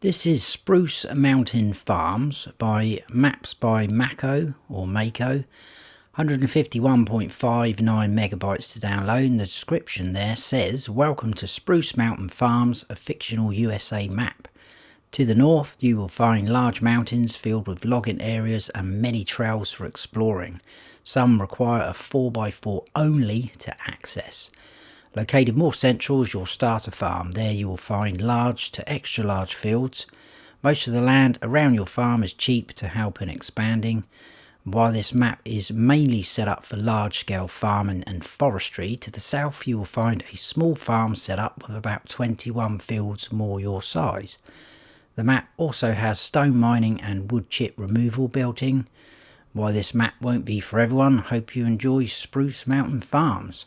This is Spruce Mountain Farms by MapsByMako or Mako. 151.59 megabytes to download, and the description there says, "Welcome to Spruce Mountain Farms, a fictional USA map. To the north you will find large mountains filled with logging areas and many trails for exploring. Some require a 4x4 only to access. Located more central is your starter farm. There you will find large to extra large fields. Most of the land around your farm is cheap to help in expanding. While this map is mainly set up for large scale farming and forestry, to the south you will find a small farm set up with about 21 fields more your size. The map also has stone mining and wood chip removal built in. While this map won't be for everyone, hope you enjoy Spruce Mountain Farms."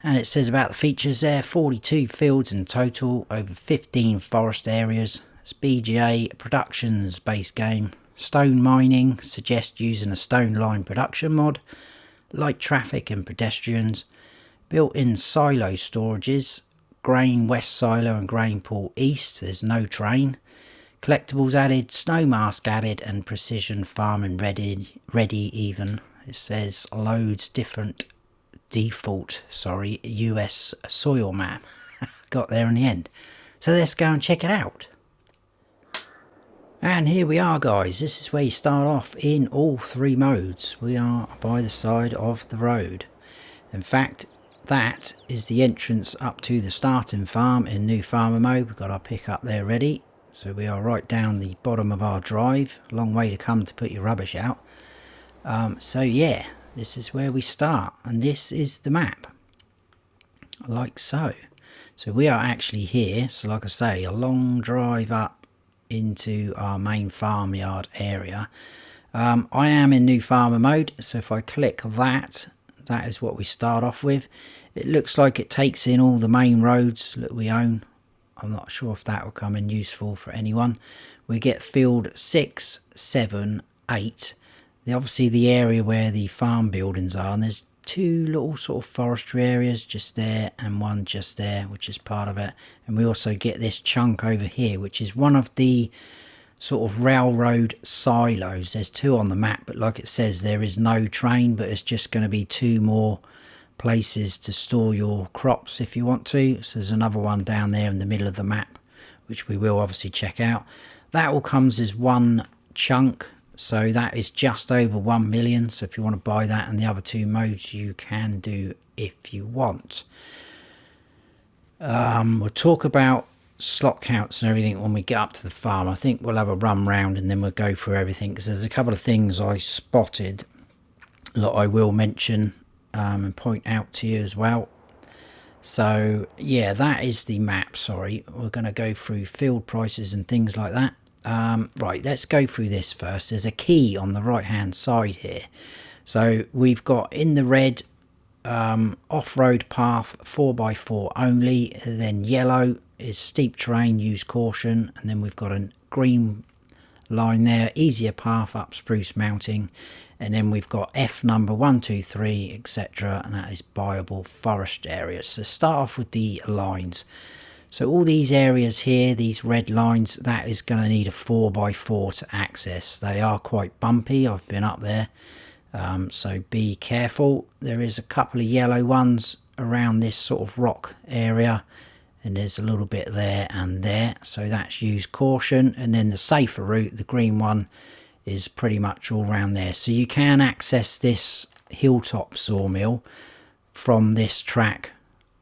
And it says about the features there: 42 fields in total, over 15 forest areas. It's BGA Productions base game. Stone mining, suggest using a stone line production mod. Light traffic and pedestrians. Built-in silo storages. Grain west silo and grain pool east. There's no train. Collectibles added, snow mask added, and precision farming ready even. It says loads different default US soil map. Got there in the end. So let's go and check it out. And here we are, guys. This is where you start off in all three modes. We are by the side of the road. In fact, that is the entrance up to the starting farm in new farmer mode. We've got our pickup there ready. So we are right down the bottom of our drive. A long way to come to put your rubbish out. So yeah, this is where we start, and this is the map, like so. So we are actually here. So like I say, a long drive up into our main farmyard area. I am in new farmer mode, so if I click that, that is what we start off with. It looks like it takes in all the main roads that we own. I'm not sure if that will come in useful for anyone. We get field 6, 7, 8. Obviously the area where the farm buildings are, and there's two little sort of forestry areas just there and one just there, which is part of it. And we also get this chunk over here, which is one of the sort of railroad silos. There's two on the map, but like it says, there is no train, but it's just going to be two more places to store your crops if you want to. So there's another one down there in the middle of the map, which we will obviously check out. That all comes as one chunk. So that is just over 1 million. So if you want to buy that and the other two modes, you can do if you want. We'll talk about slot counts and everything when we get up to the farm. I think we'll have a run round and then we'll go through everything, because there's a couple of things I spotted that I will mention and point out to you as well. So yeah, that is the map. Sorry, we're going to go through field prices and things like that. Right, let's go through this first. There's a key on the right hand side here. So we've got in the red, off-road path 4x4 only. Then yellow is steep terrain, use caution. And then we've got a green line there, easier path up Spruce Mountain. And then we've got F number 1, 2, 3, etc. And that is buyable forest areas. So start off with the lines. So all these areas here, these red lines, that is going to need a 4x4 to access. They are quite bumpy. I've been up there. So be careful. There is a couple of yellow ones around this sort of rock area. And there's a little bit there and there. So that's use caution. And then the safer route, the green one, is pretty much all around there. So you can access this hilltop sawmill from this track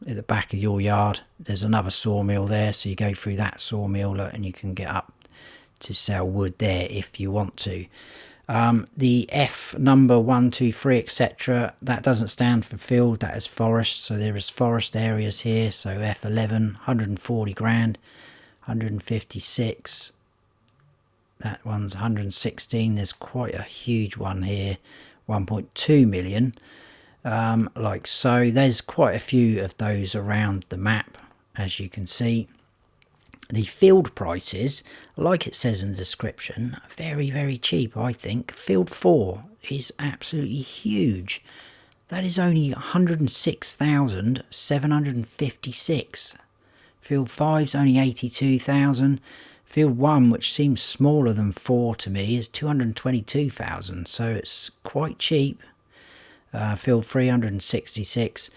at the back of your yard. There's another sawmill there, so you go through that sawmill and you can get up to sell wood there if you want to. The F number 1, 2, 3, etc., that doesn't stand for field, that is forest. So there is forest areas here. So F11, 140 grand, 156, that one's 116. There's quite a huge one here, 1.2 million. Like so. There's quite a few of those around the map, as you can see. The field prices, like it says in the description, are very, very cheap, I think. Field 4 is absolutely huge. That is only 106,756. Field 5 is only 82,000. Field 1, which seems smaller than 4 to me, is 222,000, so it's quite cheap. Field 366,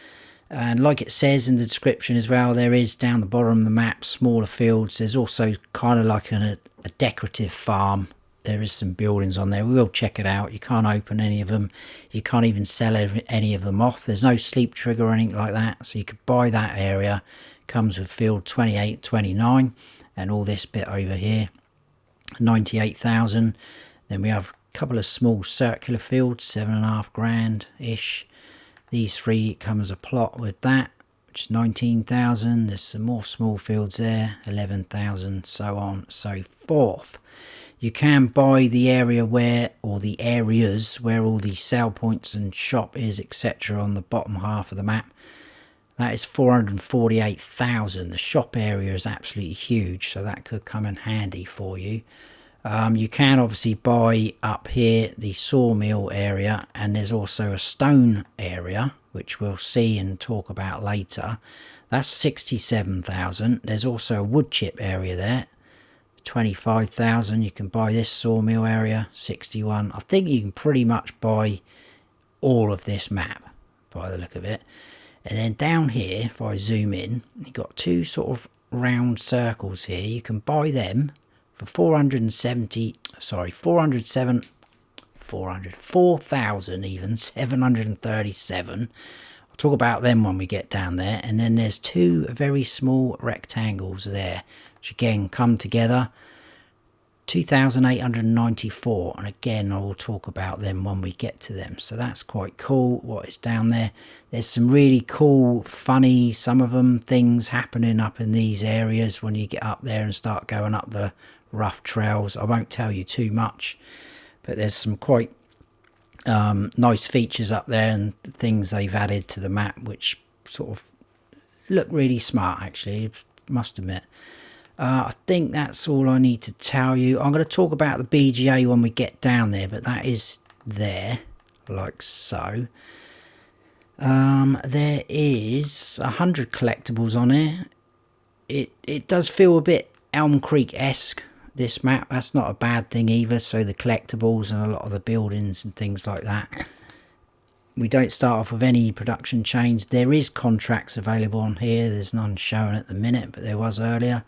and like it says in the description as well, there is down the bottom of the map smaller fields. There's also kind of like a decorative farm. There is some buildings on there. We will check it out. You can't open any of them. You can't even sell any of them off. There's no sleep trigger or anything like that, so you could buy that area. Comes with field 28, 29, and all this bit over here, 98,000. Then we have couple of small circular fields, 7.5 grand ish. These three come as a plot with that, which is 19,000. There's some more small fields there, 11,000, so on so forth. You can buy the area where, or the areas where all the sale points and shop is, etc. on the bottom half of the map. That is 448,000. The shop area is absolutely huge, so that could come in handy for you. You can obviously buy up here the sawmill area, and there's also a stone area, which we'll see and talk about later. That's 67,000. There's also a wood chip area there, 25,000. You can buy this sawmill area, 61. I think you can pretty much buy all of this map by the look of it. And then down here, if I zoom in, you've got two sort of round circles here. You can buy them for 4,000 even, 737. I'll talk about them when we get down there. And then there's two very small rectangles there, which again come together, 2,894, and again I will talk about them when we get to them. So that's quite cool what is down there. There's some really cool, funny, some of them, things happening up in these areas when you get up there and start going up the rough trails. I won't tell you too much, but there's some quite nice features up there and things they've added to the map which sort of look really smart, actually, must admit. I think that's all I need to tell you. I'm going to talk about the BGA when we get down there, but that is there, like so. There is 100 collectibles on here. It does feel a bit Elm Creek-esque, this map. That's not a bad thing either. So the collectibles and a lot of the buildings and things like that. We don't start off with any production chains. There is contracts available on here. There's none showing at the minute, but there was earlier.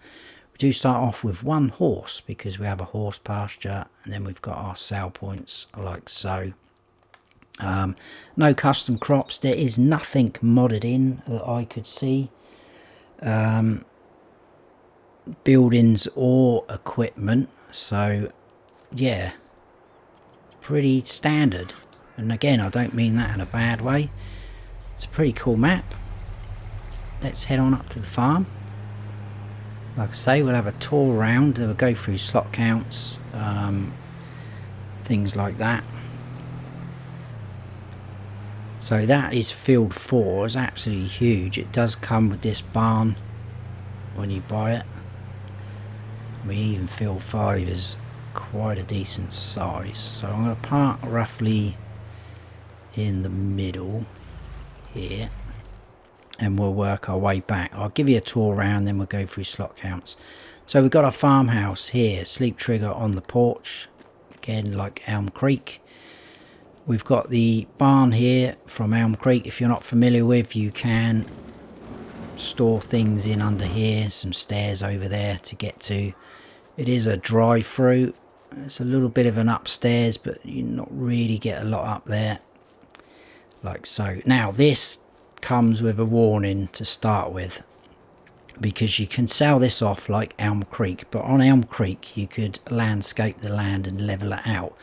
We do start off with one horse because we have a horse pasture, and then we've got our sale points like so. No custom crops. There is nothing modded in that I could see. Buildings or equipment. So yeah, pretty standard. And again, I don't mean that in a bad way. It's a pretty cool map. Let's head on up to the farm. Like I say, we'll have a tour around. We'll go through slot counts, things like that. So that is field 4. It's absolutely huge. It does come with this barn when you buy it. I mean, even field 5 is quite a decent size. So I'm going to park roughly in the middle here, and we'll work our way back. I'll give you a tour around, then we'll go through slot counts. So we've got our farmhouse here, sleep trigger on the porch, again like Elm Creek. We've got the barn here from Elm Creek. If you're not familiar with, you can store things in under here, some stairs over there to get to. It is a drive-through. It's a little bit of an upstairs, but you not really get a lot up there, like so. Now this comes with a warning to start with, because you can sell this off like Elm Creek, but on Elm Creek you could landscape the land and level it out.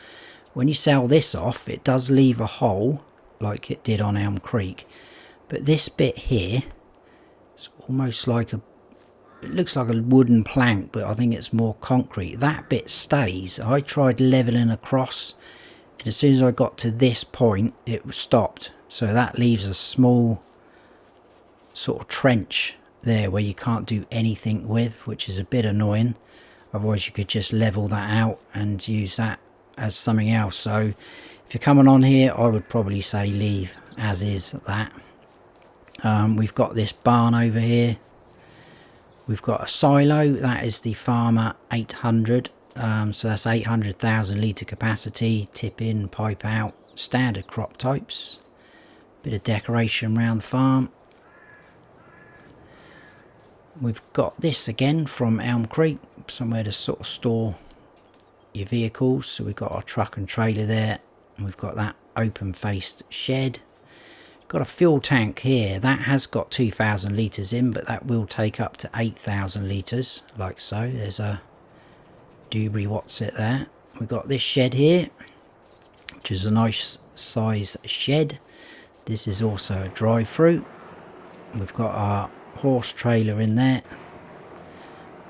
When you sell this off, it does leave a hole like it did on Elm Creek, but this bit here, it's almost like it looks like a wooden plank, but I think it's more concrete. That bit stays. I tried leveling across, and as soon as I got to this point it stopped. So that leaves a small sort of trench there where you can't do anything with, which is a bit annoying. Otherwise you could just level that out and use that as something else. So if you're coming on here, I would probably say leave as is that. We've got this barn over here We've got a silo, that is the Farmer 800, so that's 800,000 litre capacity, tip in, pipe out, standard crop types. Bit of decoration around the farm. We've got this again from Elm Creek, somewhere to sort of store your vehicles. So we've got our truck and trailer there, and we've got that open faced shed. Got a fuel tank here, that has got 2,000 litres in, but that will take up to 8,000 litres, like so. There's a Dewberry What's-It there. We've got this shed here, which is a nice size shed. This is also a drive-through. We've got our horse trailer in there.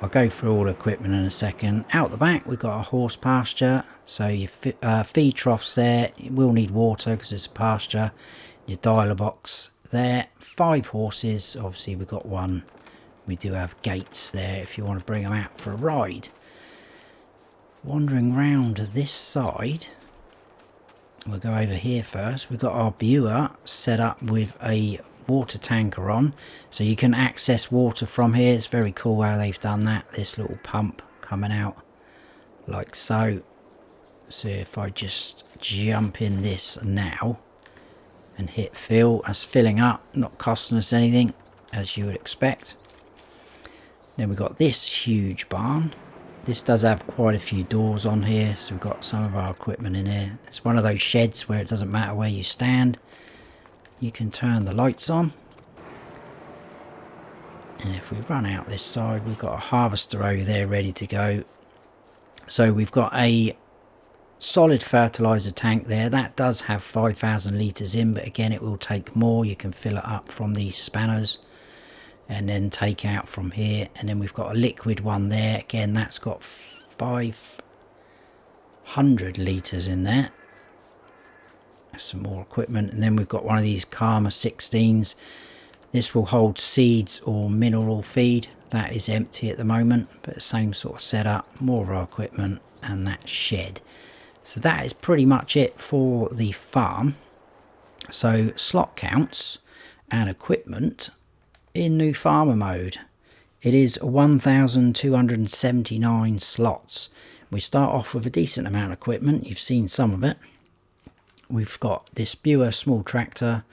I'll go through all the equipment in a second. Out the back we've got a horse pasture, so your feed troughs there. You will need water because it's a pasture. Your dialer box there. 5 horses, obviously we've got one. We do have gates there if you want to bring them out for a ride. Wandering round this side, we'll go over here first. We've got our Buer set up with a water tanker on, so you can access water from here. It's very cool how they've done that. This little pump coming out like so. So if I just jump in this now and hit fill, that's filling up, not costing us anything, as you would expect. Then we've got this huge barn. This does have quite a few doors on here, so we've got some of our equipment in here. It's one of those sheds where it doesn't matter where you stand, you can turn the lights on. And if we run out this side, we've got a harvester over there ready to go. So we've got a solid fertilizer tank there. That does have 5,000 litres in, but again it will take more. You can fill it up from these spanners and then take out from here. And then we've got a liquid one there. Again, that's got 500 litres in there. Some more equipment. And then we've got one of these Karma 16s. This will hold seeds or mineral feed. That is empty at the moment, but the same sort of setup. More of our equipment and that shed. So that is pretty much it for the farm. So slot counts and equipment in new farmer mode. It is 1,279 slots. We start off with a decent amount of equipment. You've seen some of it. We've got this Buer small tractor,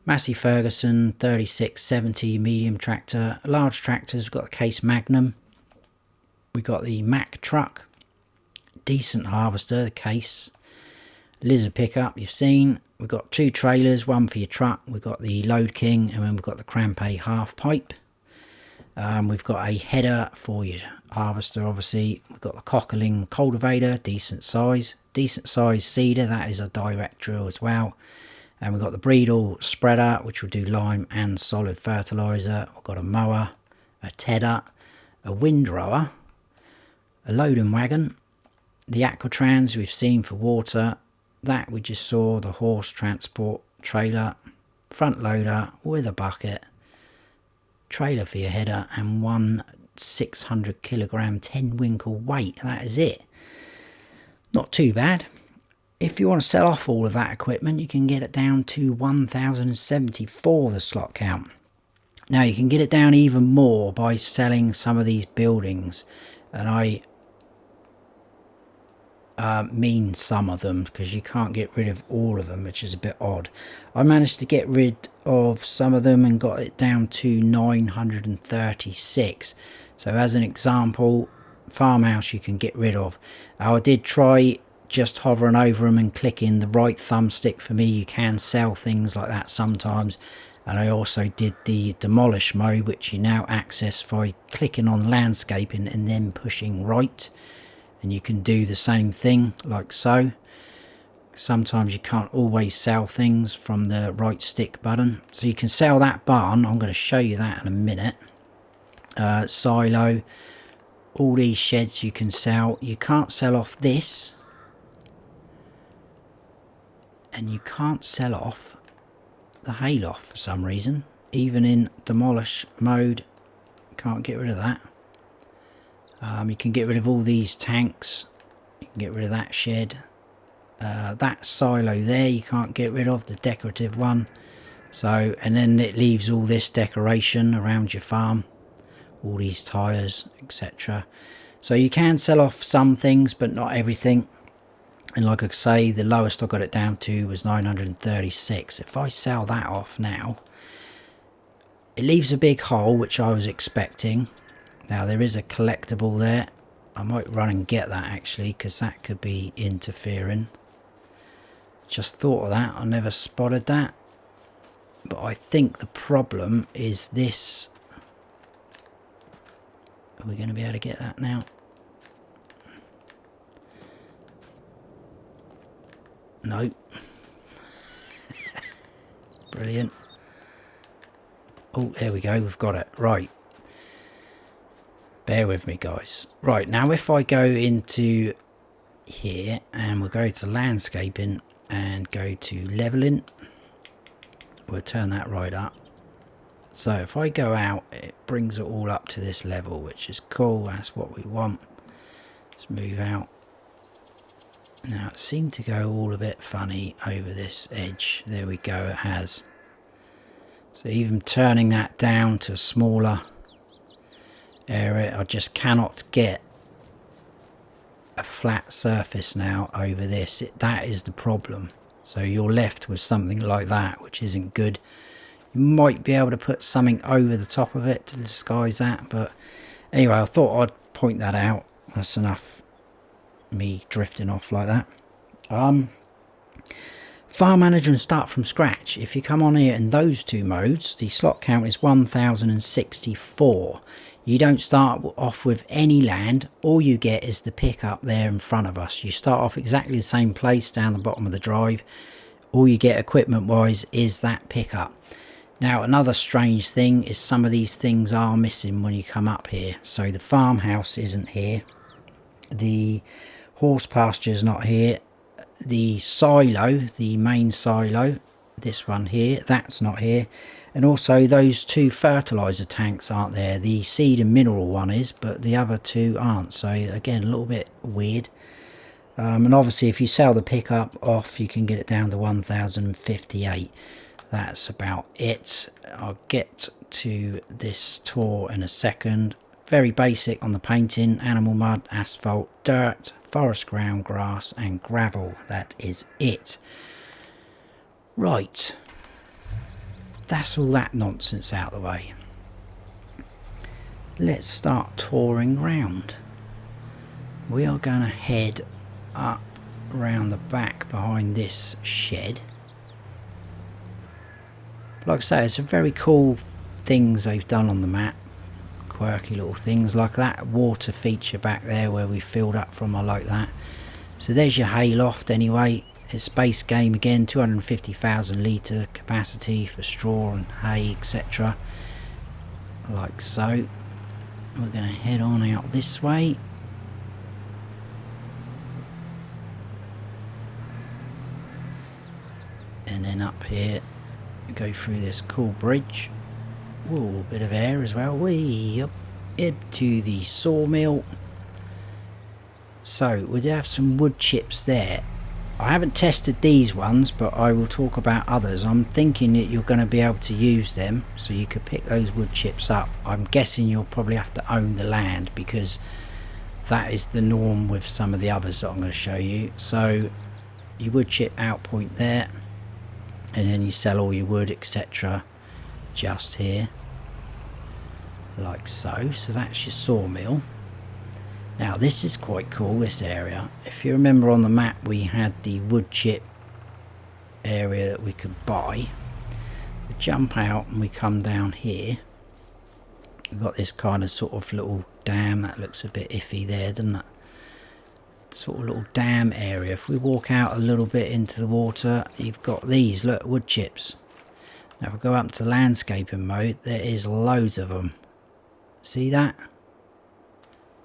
Massey Ferguson 3670 medium tractor, large tractors. We've got the Case Magnum. We've got the Mack truck, decent harvester, the Case, Lizard pickup you've seen. We've got 2 trailers, one for your truck. We've got the Load King, and then we've got the Crampe half pipe. We've got a header for your harvester, obviously. We've got the Cockling cultivator, decent size seeder. That is a direct drill as well. And we've got the Breedle spreader, which will do lime and solid fertilizer. We've got a mower, a tedder, a windrower, a loading wagon, the Aquatrans we've seen for water. That we just saw, the horse transport trailer, front loader with a bucket, trailer for your header, and one 600 kilogram 10 winkle weight. That is it. Not too bad. If you want to sell off all of that equipment, you can get it down to 1,074 the slot count. Now you can get it down even more by selling some of these buildings, and I mean some of them, because you can't get rid of all of them, which is a bit odd. I managed to get rid of some of them and got it down to 936. So as an example, farmhouse you can get rid of. I did try just hovering over them and clicking the right thumbstick. For me, you can sell things like that sometimes. And I also did the demolish mode, which you now access by clicking on landscaping and then pushing right. And you can do the same thing like so. Sometimes you can't always sell things from the right stick button. So you can sell that barn. I'm going to show you that in a minute. Silo. All these sheds you can sell. You can't sell off this. And you can't sell off the hayloft for some reason. Even in demolish mode, can't get rid of that. You can get rid of all these tanks. You can get rid of that shed. That silo there you can't get rid of, the decorative one. So, and then it leaves all this decoration around your farm. all these tyres, etc. So you can sell off some things, but not everything. And like I say, the lowest I got it down to was 936. If I sell that off now, it leaves a big hole, which I was expecting. Now there is a collectible there. I might run and get that actually, because that could be interfering. Just thought of that, I never spotted that. But I think the problem is this. Are we going to be able to get that now? No. Brilliant. Oh, there we go, we've got it. Right. Bear with me, guys. Right, now if I go into here and we'll go to landscaping and go to leveling, we'll turn that right up. So if I go out, it brings it all up to this level, which is cool. That's what we want. Let's move out. Now it seemed to go all a bit funny over this edge. There we go, it has. So even turning that down to a smaller area, I just cannot get a flat surface now over this. That is the problem. So you're left with something like that, which isn't good. You might be able to put something over the top of it to disguise that, but anyway, I thought I'd point that out. That's enough me drifting off like that. Farm manager and start from scratch. If you come on here in those two modes, the slot count is 1064. You don't start off with any land. All you get is the pickup there in front of us. You start off exactly the same place down the bottom of the drive. All you get equipment wise is that pickup. Now another strange thing is some of these things are missing when you come up here. So the farmhouse isn't here. The horse pasture is not here. The silo, the main silo, this one here, that's not here. And also those two fertilizer tanks aren't there. The seed and mineral one is, but the other two aren't. So again, a little bit weird. And obviously if you sell the pickup off, you can get it down to 1058. That's about it. I'll get to this tour in a second. Very basic on the painting: animal mud, asphalt, dirt, forest ground, grass and gravel. That is it. Right, that's all that nonsense out of the way. Let's start touring round. We are going to head up around the back behind this shed. Like I say, it's a very cool things they've done on the map. Quirky little things like that water feature back there where we filled up from. I like that. So there's your hay loft anyway. It's space game again, 250,000 litre capacity for straw and hay, etc. Like so. We're going to head on out this way. And then up here, go through this cool bridge. Ooh, bit of air as well. Way up to the sawmill. So we do have some wood chips there. I haven't tested these ones, but I will talk about others. I'm thinking that you're going to be able to use them, so you could pick those wood chips up. I'm guessing you'll probably have to own the land, because that is the norm with some of the others that I'm going to show you. So your wood chip out point there, and then you sell all your wood, etc. just here, like so. So that's your sawmill. Now this is quite cool, this area. If you remember on the map, we had the wood chip area that we could buy. We jump out and we come down here. We've got this kind of sort of little dam. That looks a bit iffy there, doesn't it? Sort of little dam area. If we walk out a little bit into the water, you've got these, look, wood chips. Now if we go up to the landscaping mode, there is loads of them. See that?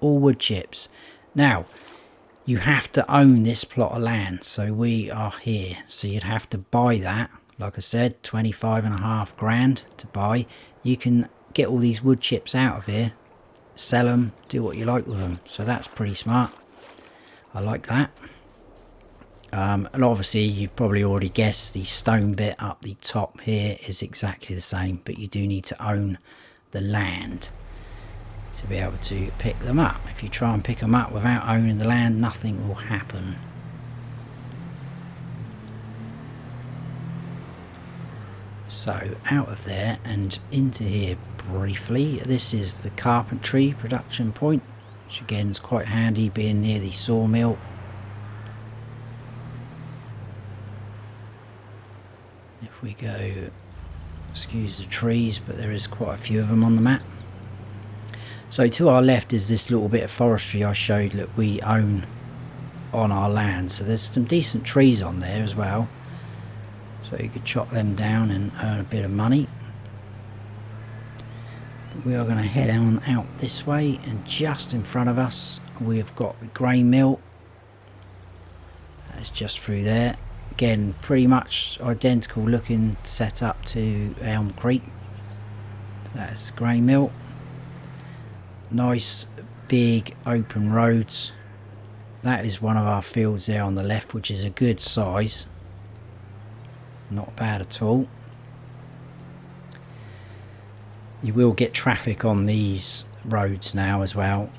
All wood chips. Now you have to own this plot of land, so we are here, so you'd have to buy that. Like I said, 25.5 grand to buy. You can get all these wood chips out of here, sell them, do what you like with them. So that's pretty smart. I like that. And obviously you've probably already guessed, the stone bit up the top here is exactly the same, but you do need to own the land. to be able to pick them up. If you try and pick them up without owning the land, nothing will happen. So out of there and into here briefly. This is the carpentry production point, which again is quite handy being near the sawmill. If we go, excuse the trees, but there is quite a few of them on the map. So to our left is this little bit of forestry I showed that we own on our land. So there's some decent trees on there as well. So you could chop them down and earn a bit of money. But we are going to head on out this way, and just in front of us we have got the grain mill. That's just through there. Again, pretty much identical looking setup to Elm Creek. That's the grain mill. Nice big open roads. That is one of our fields there on the left, which is a good size. Not bad at all. You will get traffic on these roads now as well,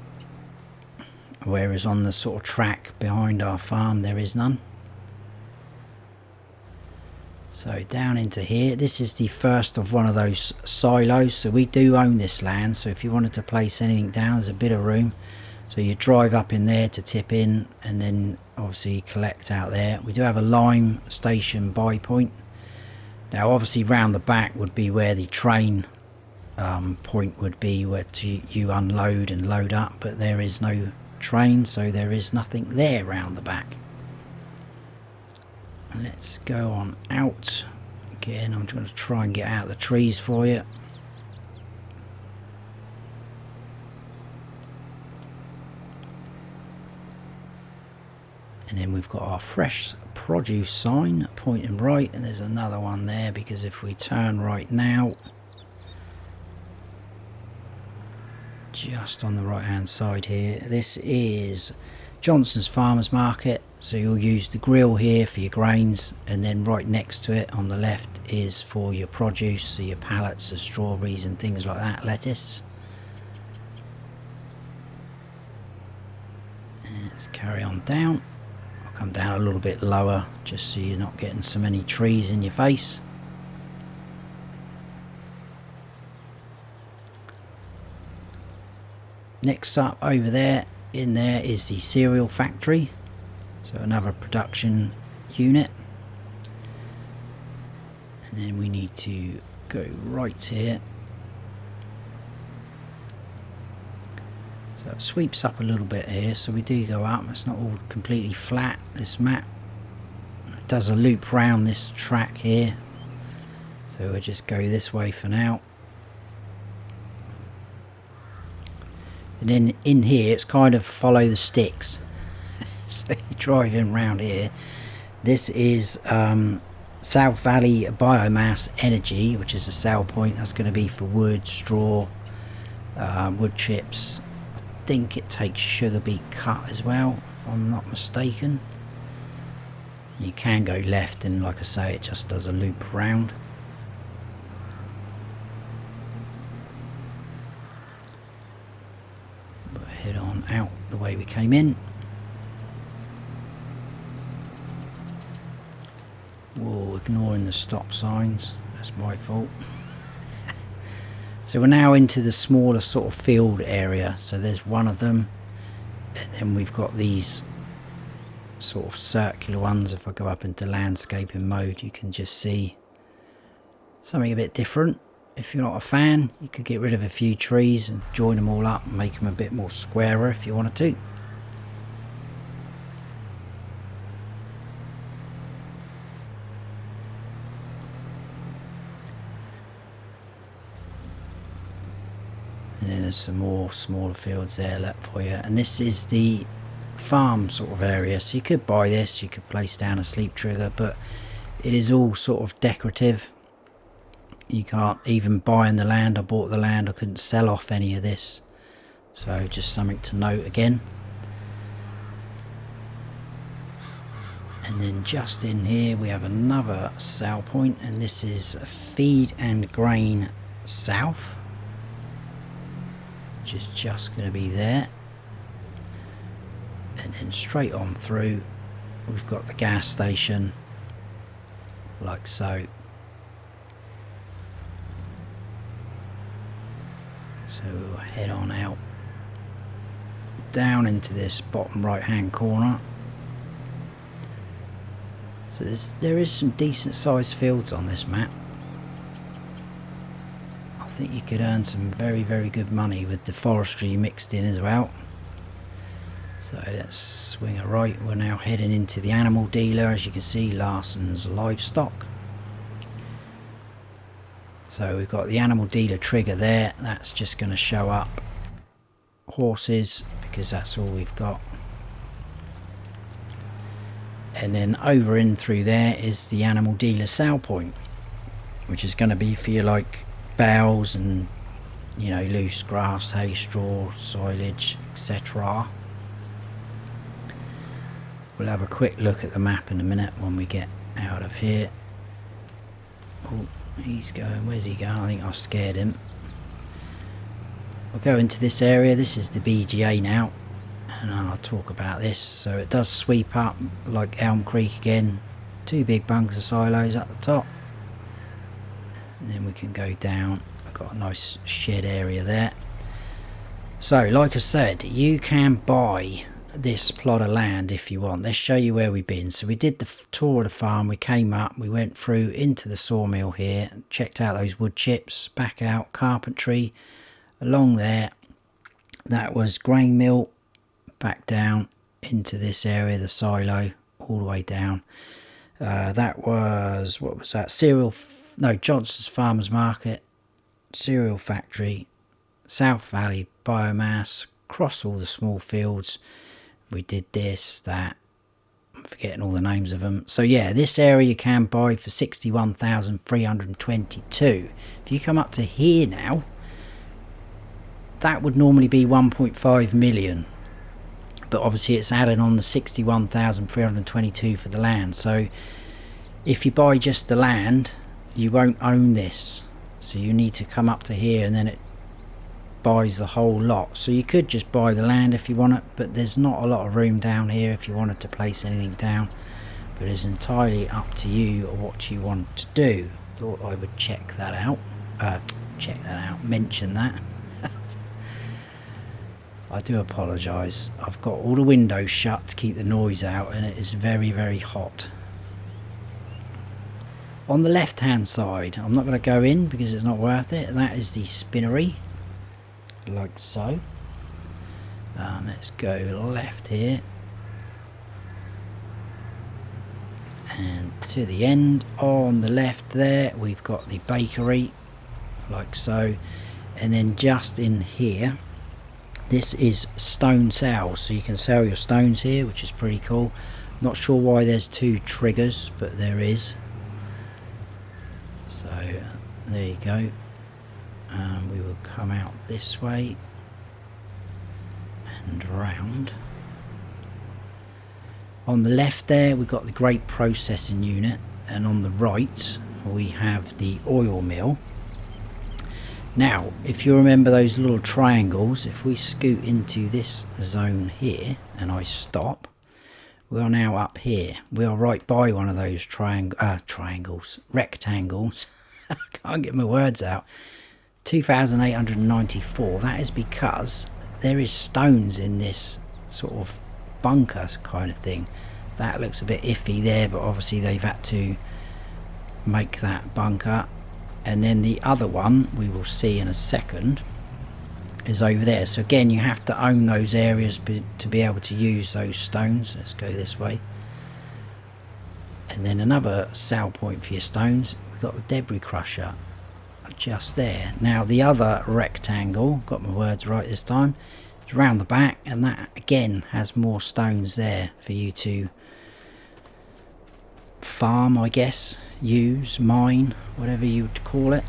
whereas on the sort of track behind our farm there is none. So down into here, this is the first of one of those silos. So we do own this land, so if you wanted to place anything down, there's a bit of room. So you drive up in there to tip in, and then obviously collect out there. We do have a lime station buy point. Now obviously round the back would be where the train point would be, where you unload and load up, but there is no train, so there is nothing there round the back. And let's go on out. Again, I'm going to try and get out of the trees for you. And then we've got our fresh produce sign pointing right, and there's another one there, because if we turn right now, just on the right hand side here, this is Johnson's Farmers Market. So you'll use the grill here for your grains, and then right next to it on the left is for your produce, so your pallets of strawberries and things like that, lettuce. And let's carry on down. Come down a little bit lower just so you're not getting so many trees in your face. Next up over there, in there is the cereal factory, so another production unit. And then we need to go right here. So it sweeps up a little bit here, so we do go up. It's not all completely flat, this map. It does a loop round this track here, so we'll just go this way for now. And then in here it's kind of follow the sticks. So you drive in round here. This is South Valley Biomass Energy, which is a sell point. That's going to be for wood, straw, wood chips. I think it takes sugar beet cut as well, if I'm not mistaken. You can go left, and like I say, it just does a loop round. But head on out the way we came in. Whoa, ignoring the stop signs, that's my fault. So we're now into the smaller sort of field area. So there's one of them, and then we've got these sort of circular ones. If I go up into landscaping mode, you can just see something a bit different. If you're not a fan, you could get rid of a few trees and join them all up and make them a bit more squarer if you wanted to. And then there's some more smaller fields there left for you, and this is the farm sort of area. So you could buy this, you could place down a sleep trigger, but it is all sort of decorative. You can't even buy in the land. I bought the land, I couldn't sell off any of this, so just something to note again. And then just in here we have another sell point, and this is Feed and Grain South. which is just going to be there, and then straight on through we've got the gas station, like so. So we'll head on out down into this bottom right hand corner. So there is some decent sized fields on this map. I think you could earn some very good money with the forestry mixed in as well. So let's swing a right. We're now heading into the animal dealer, as you can see, Larson's Livestock. So we've got the animal dealer trigger there. That's just going to show up horses because that's all we've got. And then over in through there is the animal dealer sale point, which is going to be for your like bales and, you know, loose grass, hay, straw, silage, etc. We'll have a quick look at the map in a minute when we get out of here. Oh, he's going, where's he going? I think I've scared him. We'll go into this area. This is the BGA now, and I'll talk about this. So it does sweep up like Elm Creek again. Two big bunks of silos at the top, and then we can go down. I've got a nice shed area there. So like I said, you can buy this plot of land if you want. Let's show you where we've been. So we did the tour of the farm, we came up, we went through into the sawmill here, checked out those wood chips, back out carpentry along there. That was grain mill, back down into this area, the silo, all the way down. That was, what was that, Johnson's Farmers Market, cereal factory, South Valley biomass, across all the small fields. We did this, that, I'm forgetting all the names of them. So yeah, this area you can buy for 61,322. If you come up to here now, that would normally be 1.5 million, but obviously it's added on the 61,322 for the land. So if you buy just the land, you won't own this, so you need to come up to here and then it buys the whole lot. So you could just buy the land if you want it, but there's not a lot of room down here if you wanted to place anything down. But it's entirely up to you or what you want to do. Thought I would check that out, mention that. I do apologise, I've got all the windows shut to keep the noise out, and it is very hot. On the left hand side, I'm not going to go in because it's not worth it, that is the spinnery, like so. Let's go left here and to the end. On the left there we've got the bakery, like so, and then just in here this is stone sales, so you can sell your stones here, which is pretty cool. Not sure why there's two triggers, but there is. So there you go. We will come out this way and round. On the left there we've got the grape processing unit, and on the right we have the oil mill. Now if you remember those little triangles, if we scoot into this zone here and I stop, we are now up here. We are right by one of those rectangles. I can't get my words out. 2,894. That is because there is stones in this sort of bunker kind of thing. That looks a bit iffy there, but obviously they've had to make that bunker. And then the other one we will see in a second is over there. So again, you have to own those areas to be able to use those stones. Let's go this way. And then another sale point for your stones, we've got the debris crusher just there. Now the other rectangle, got my words right this time, is round the back, and that again has more stones there for you to farm, I guess, use, mine, whatever you would call it.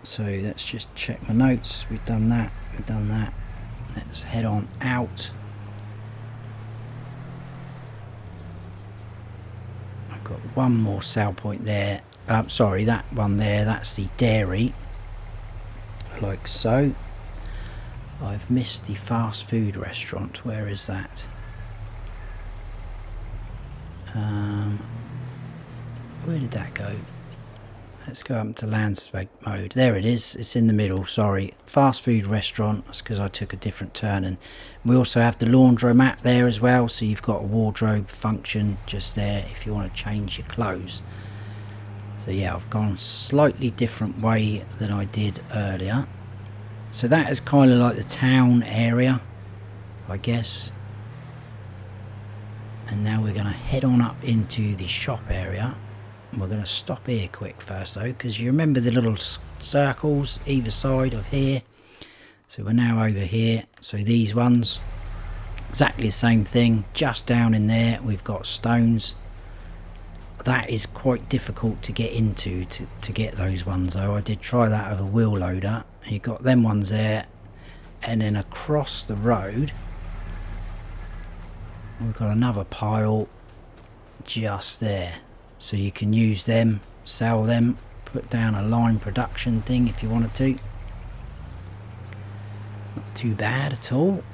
So let's just check my notes. We've done that, let's head on out. I've got one more sale point there. Sorry, that one there, that's the dairy. like so. I've missed the fast food restaurant. Where is that? Where did that go? Let's go up to landscape mode. There it is. It's in the middle. Sorry. Fast food restaurant. That's because I took a different turn. And we also have the laundromat there as well. So you've got a wardrobe function just there if you want to change your clothes. So yeah, I've gone slightly different way than I did earlier. So that is kind of like the town area, I guess. And now we're going to head on up into the shop area. We're going to stop here quick first though, because you remember the little circles either side of here. So we're now over here. So these ones, exactly the same thing, just down in there we've got stones. That is quite difficult to get into to get those ones though. I did try that with a wheel loader. You've got them ones there, and then across the road we've got another pile just there. So you can use them, sell them, put down a line production thing if you wanted to. Not too bad at all.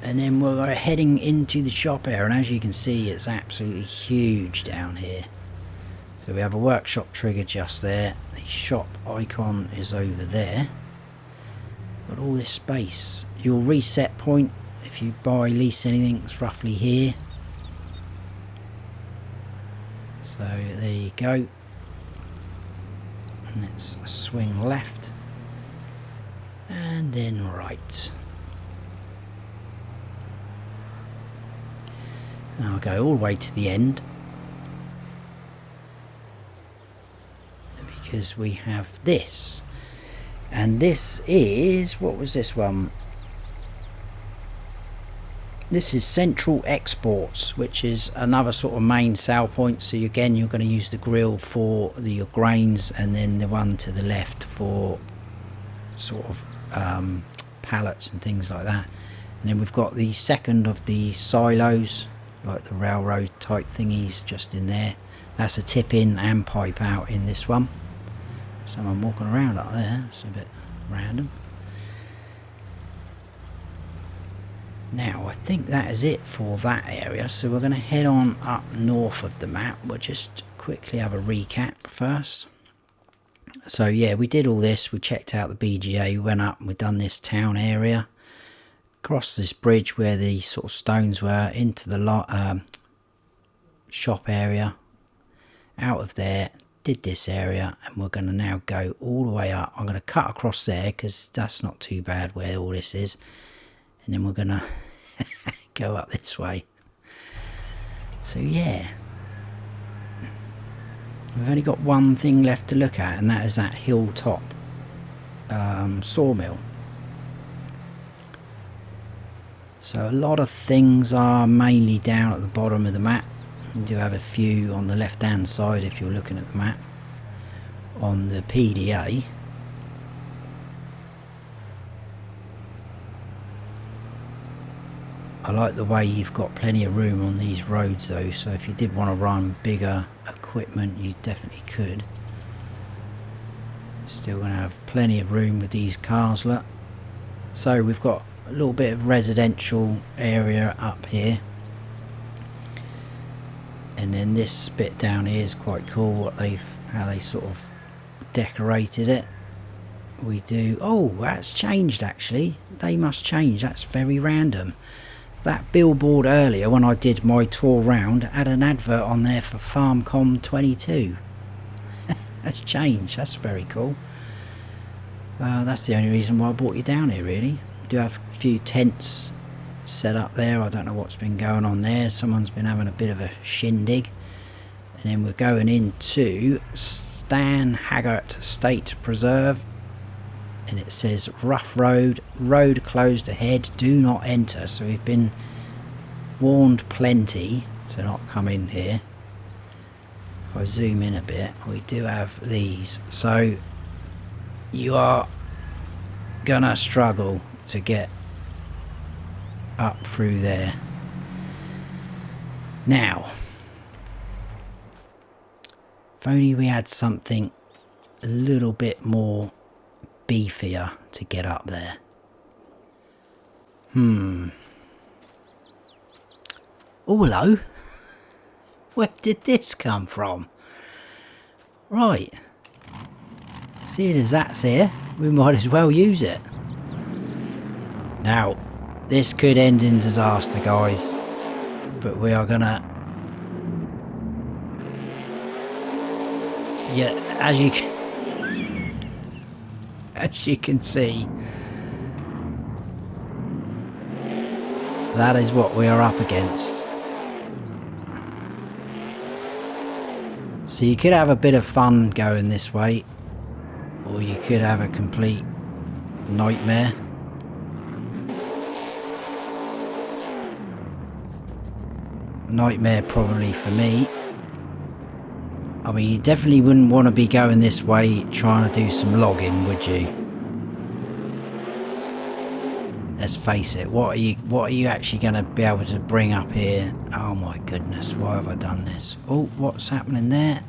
And then we're heading into the shop area, and as you can see it's absolutely huge down here. So we have a workshop trigger just there. The shop icon is over there. Got all this space. Your reset point, if you buy, lease anything, it's roughly here. So there you go. And let's swing left and then right. And I'll go all the way to the end, because we have this, and this is, what was this one? This is Central Exports, which is another sort of main sale point. So again, you're going to use the grill for your grains, and then the one to the left for sort of pallets and things like that. And then we've got the second of the silos, like the railroad type thingies, just in there. That's a tip in and pipe out in this one. Someone walking around up there, it's a bit random. Now I think that is it for that area, so we're going to head on up north of the map. We'll just quickly have a recap first. So yeah, we did all this, we checked out the BGA, we went up and we've done this town area, across this bridge where the sort of stones were, into the shop area, out of there, did this area, and we're going to now go all the way up. I'm going to cut across there because that's not too bad where all this is. And then we're gonna go up this way. So yeah, we've only got one thing left to look at, and that is that hilltop sawmill. So a lot of things are mainly down at the bottom of the map. You do have a few on the left hand side if you're looking at the map on the PDA. I like the way you've got plenty of room on these roads though, so if you did want to run bigger equipment you definitely could. Still going to have plenty of room with these cars, look. So we've got a little bit of residential area up here, and then this bit down here is quite cool, how they sort of decorated it. We do, oh, that's changed actually, they must change, that's very random. That billboard earlier when I did my tour round had an advert on there for FarmCom22. That's changed, that's very cool. That's the only reason why I brought you down here really. We do have a few tents set up there, I don't know what's been going on there, someone's been having a bit of a shindig. And then we're going into Stan Haggart State Preserve, and it says rough road closed ahead, do not enter. So we've been warned plenty to not come in here. If I zoom in a bit, we do have these, so you are gonna struggle to get up through there. Now if only we had something a little bit more beefier to get up there. Oh, hello. Where did this come from? Right. Seeing as that's here, we might as well use it. Now, this could end in disaster, guys. But we are gonna... Yeah, as you can see, that is what we are up against. So you could have a bit of fun going this way, or you could have a complete nightmare. Nightmare probably for me. I mean, you definitely wouldn't want to be going this way trying to do some logging, would you? Let's face it, what are you actually going to be able to bring up here? Oh my goodness, why have I done this? Oh, what's happening there?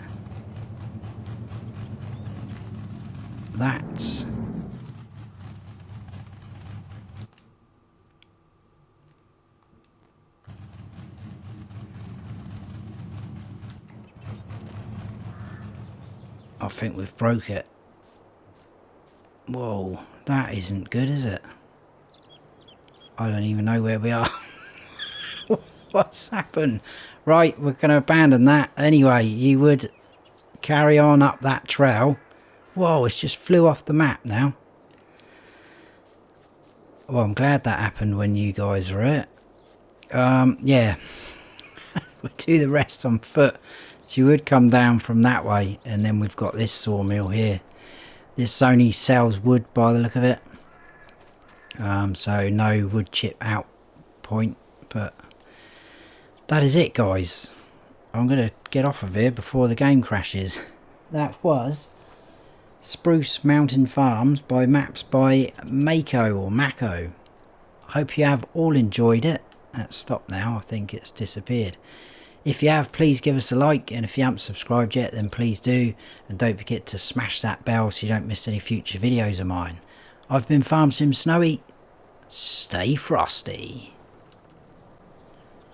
That's... I think we've broke it. Whoa, that isn't good, is it? I don't even know where we are. What's happened? Right, we're going to abandon that. Anyway, you would carry on up that trail. Whoa, it's just flew off the map now. Well, I'm glad that happened when you guys were it. Yeah. We'll do the rest on foot. So you would come down from that way, and then we've got this sawmill here. This only sells wood by the look of it. So no wood chip out point, but that is it, guys. I'm going to get off of here before the game crashes. That was Spruce Mountain Farms by MapsByMako or Mako. Hope you have all enjoyed it. That's stopped now. I think it's disappeared. If you have, please give us a like, and if you haven't subscribed yet, then please do, and don't forget to smash that bell so you don't miss any future videos of mine. I've been Farm Sim Snowy. Stay frosty.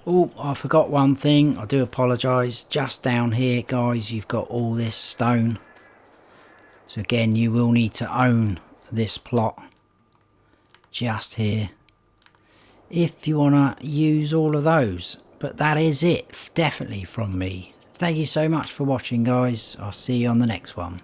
Oh, I forgot one thing. I do apologise. Just down here, guys, you've got all this stone. So again, you will need to own this plot just here if you want to use all of those. But that is it, definitely from me. Thank you so much for watching, guys. I'll see you on the next one.